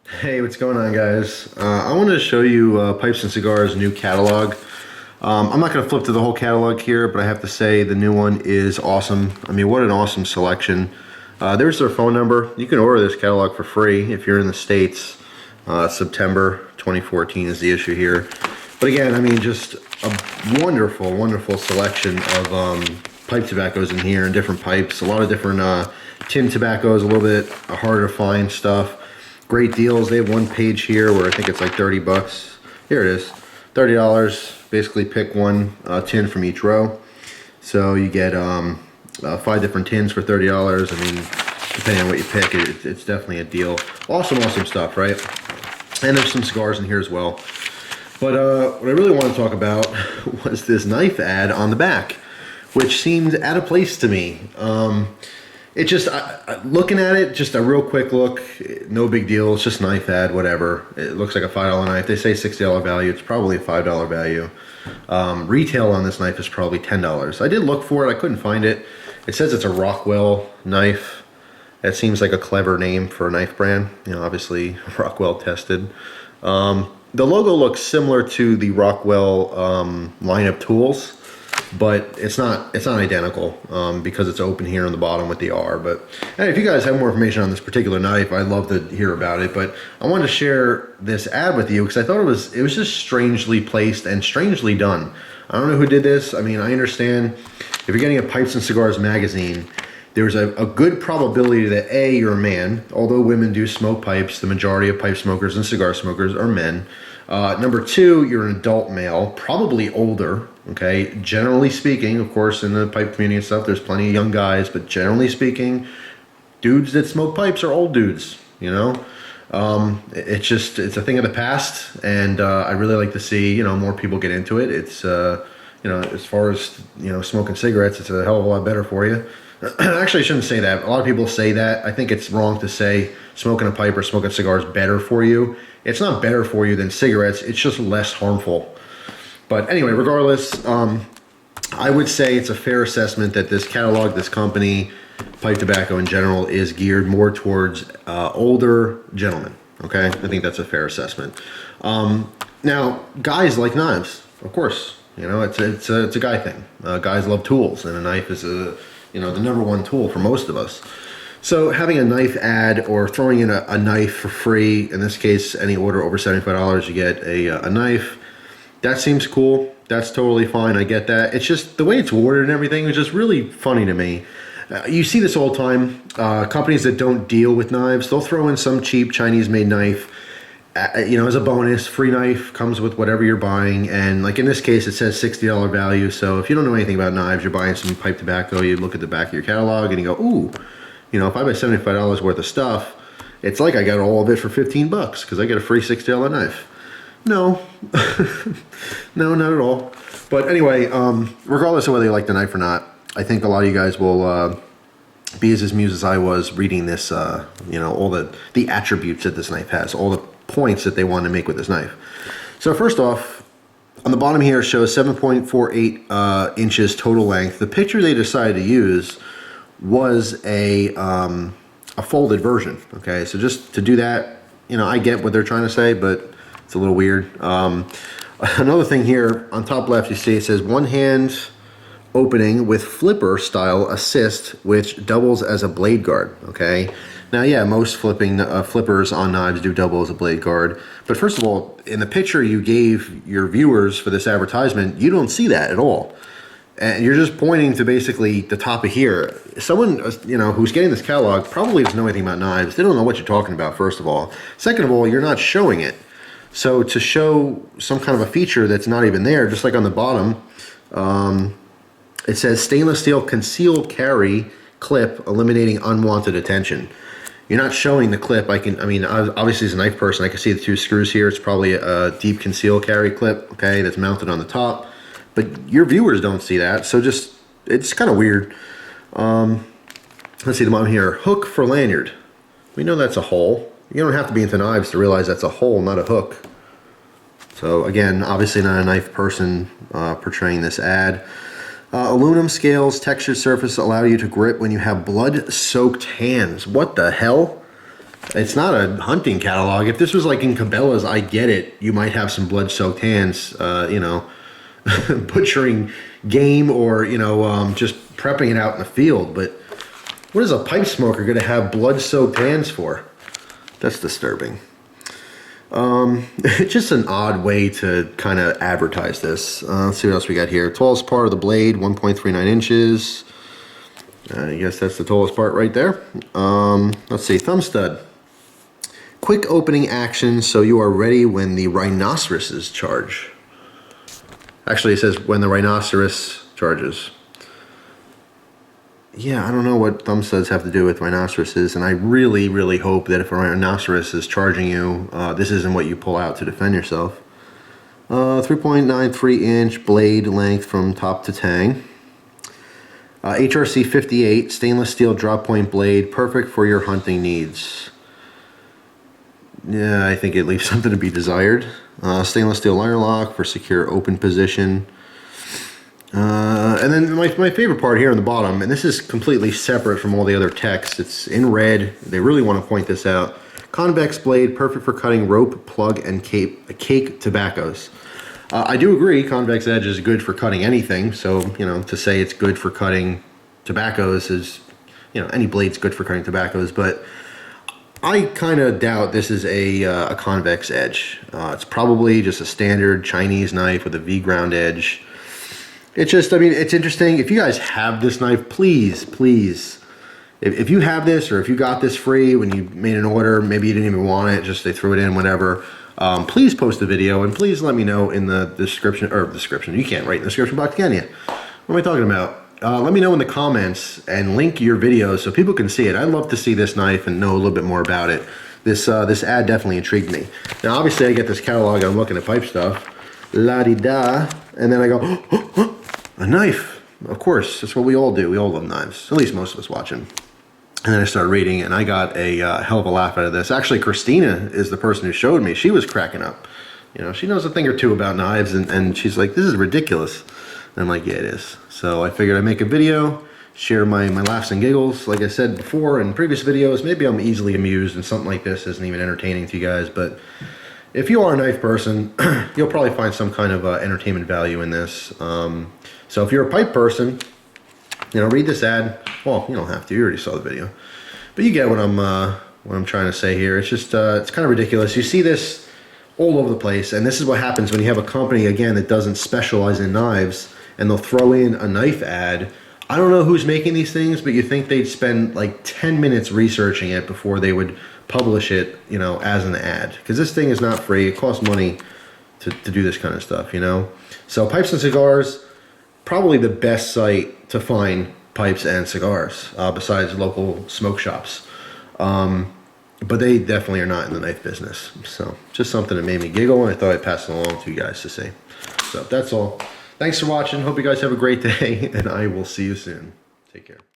Hey, what's going on, guys? I wanted to show you Pipes and Cigars' new catalog. I'm not going to flip through the whole catalog here, but I have to say the new one is awesome. I mean, what an awesome selection. There's their phone number. You can order this catalog for free if you're in the States. September 2014 is the issue here. But again, I mean, just a wonderful, wonderful selection of pipe tobaccos in here and different pipes. A lot of different tin tobaccos, a little bit harder to find stuff. Great deals. They have one page here where I think it's like 30 bucks. Here it is, $30. Basically pick one tin from each row. So you get 5 different tins for $30. I mean, depending on what you pick, it's definitely a deal. Awesome, awesome stuff, right? And there's some cigars in here as well. But what I really want to talk about was this knife ad on the back, which seemed out of place to me. It just, looking at it, just a real quick look, no big deal. It's just a knife ad, whatever. It looks like a $5 knife. They say $60 value. It's probably a $5 value. Retail on this knife is probably $10. I did look for it. I couldn't find it. It says it's a Rockwell knife. That seems like a clever name for a knife brand. You know, obviously Rockwell tested. The logo looks similar to the Rockwell line of tools, but it's not identical because it's open here on the bottom with the R. But hey, if you guys have more information on this particular knife, I'd love to hear about it. But I wanted to share this ad with you because I thought it was just strangely placed and strangely done. I don't know who did this. I mean, I understand if you're getting a Pipes and Cigars magazine, there's a good probability that A, you're a man, although women do smoke pipes. The majority of pipe smokers and cigar smokers are men. Number 2, you're an adult male, probably older, okay? Generally speaking, of course, in the pipe community and stuff, there's plenty of young guys, but generally speaking, dudes that smoke pipes are old dudes, you know? It's a thing of the past, and I really like to see, you know, more people get into it. It's, you know, as far as, you know, smoking cigarettes, it's a hell of a lot better for you. Actually, I shouldn't say that. A lot of people say that. I think it's wrong to say smoking a pipe or smoking a cigar is better for you. It's not better for you than cigarettes. It's just less harmful. But anyway, regardless, I would say it's a fair assessment that this catalog, this company, pipe tobacco in general, is geared more towards older gentlemen. Okay, I think that's a fair assessment. Now, guys like knives, of course. You know, it's a guy thing. Guys love tools, and a knife is the number one tool for most of us. So having a knife ad or throwing in a knife for free, in this case, any order over $75, you get a knife. That seems cool. That's totally fine. I get that. It's just the way it's worded and everything is just really funny to me. You see this all the time. Companies that don't deal with knives, they'll throw in some cheap Chinese-made knife, you know, as a bonus. Free knife comes with whatever you're buying, and like in this case it says $60 value. So if you don't know anything about knives, you're buying some pipe tobacco, you look at the back of your catalog and you go, ooh, you know, if I buy $75 worth of stuff, it's like I got all of it for 15 bucks because I get a free $60 knife. No. No, not at all. But anyway, regardless of whether you like the knife or not, I think a lot of you guys will be as amused as I was reading this, you know, all the attributes that this knife has, all the points that they want to make with this knife. So first off, on the bottom here it shows 7.48 inches total length. The picture they decided to use was a folded version. Okay, so just to do that, you know, I get what they're trying to say, but it's a little weird. Another thing here on top left, you see it says one hand opening with flipper style assist, which doubles as a blade guard. Okay, now yeah, most flippers on knives do double as a blade guard, but first of all, in the picture you gave your viewers for this advertisement, you don't see that at all, and you're just pointing to basically the top of here. Someone, you know, who's getting this catalog probably doesn't know anything about knives. They don't know what you're talking about, first of all. Second of all, you're not showing it. So to show some kind of a feature that's not even there, just like on the bottom, it says stainless steel concealed carry clip eliminating unwanted attention. You're not showing the clip. I mean, obviously as a knife person, I can see the 2 screws here. It's probably a deep concealed carry clip, okay, that's mounted on the top. But your viewers don't see that, so it's kind of weird. Let's see the bottom here. Hook for lanyard. We know that's a hole. You don't have to be into knives to realize that's a hole, not a hook. So again, obviously not a knife person portraying this ad. Aluminum scales, textured surface allow you to grip when you have blood-soaked hands. What the hell? It's not a hunting catalog. If this was like in Cabela's, I get it. You might have some blood-soaked hands, you know, butchering game or, you know, just prepping it out in the field. But what is a pipe smoker going to have blood-soaked hands for? That's disturbing. It's just an odd way to kind of advertise this. Let's see what else we got here. Tallest part of the blade, 1.39 inches. I guess that's the tallest part right there. Let's see, thumb stud. Quick opening action so you are ready when the rhinoceroses charge. Actually, it says when the rhinoceros charges. Yeah, I don't know what thumb studs have to do with rhinoceroses, and I really, really hope that if a rhinoceros is charging you, this isn't what you pull out to defend yourself. 3.93 inch blade length from top to tang. HRC 58, stainless steel drop point blade, perfect for your hunting needs. Yeah, I think it leaves something to be desired. Stainless steel iron lock for secure open position. And then my favorite part here on the bottom, and this is completely separate from all the other text, it's in red, they really want to point this out. Convex blade, perfect for cutting rope, plug, and cake tobaccos. I do agree, convex edge is good for cutting anything, so, you know, to say it's good for cutting tobaccos is, you know, any blade's good for cutting tobaccos, but I kind of doubt this is a convex edge. It's probably just a standard Chinese knife with a V-ground edge. It's just, I mean, it's interesting. If you guys have this knife, please, please, if you have this or if you got this free when you made an order, maybe you didn't even want it, just they threw it in, whatever, please post a video and please let me know in the description, you can't write in the description box, can you? What am I talking about? Let me know in the comments and link your videos so people can see it. I'd love to see this knife and know a little bit more about it. This ad definitely intrigued me. Now, obviously, I get this catalog and I'm looking at pipe stuff. La-di-da. And then I go, oh, a knife. Of course, that's what we all do. We all love knives. At least most of us watching. And then I started reading and I got a hell of a laugh out of this. Actually, Christina is the person who showed me. She was cracking up. You know, she knows a thing or two about knives and she's like, this is ridiculous. And I'm like, yeah, it is. So I figured I'd make a video, share my laughs and giggles. Like I said before in previous videos, maybe I'm easily amused and something like this isn't even entertaining to you guys. But if you are a knife person, you'll probably find some kind of entertainment value in this. So if you're a pipe person, you know, read this ad. Well, you don't have to. You already saw the video. But you get what I'm trying to say here. It's just, it's kind of ridiculous. You see this all over the place. And this is what happens when you have a company, again, that doesn't specialize in knives. And they'll throw in a knife ad. I don't know who's making these things, but you think they'd spend like 10 minutes researching it before they would publish it, you know, as an ad. Because this thing is not free. It costs money to do this kind of stuff, you know. So Pipes and Cigars, probably the best site to find pipes and cigars, besides local smoke shops. But they definitely are not in the knife business. So just something that made me giggle, and I thought I'd pass it along to you guys to see. So that's all. Thanks for watching. Hope you guys have a great day, and I will see you soon. Take care.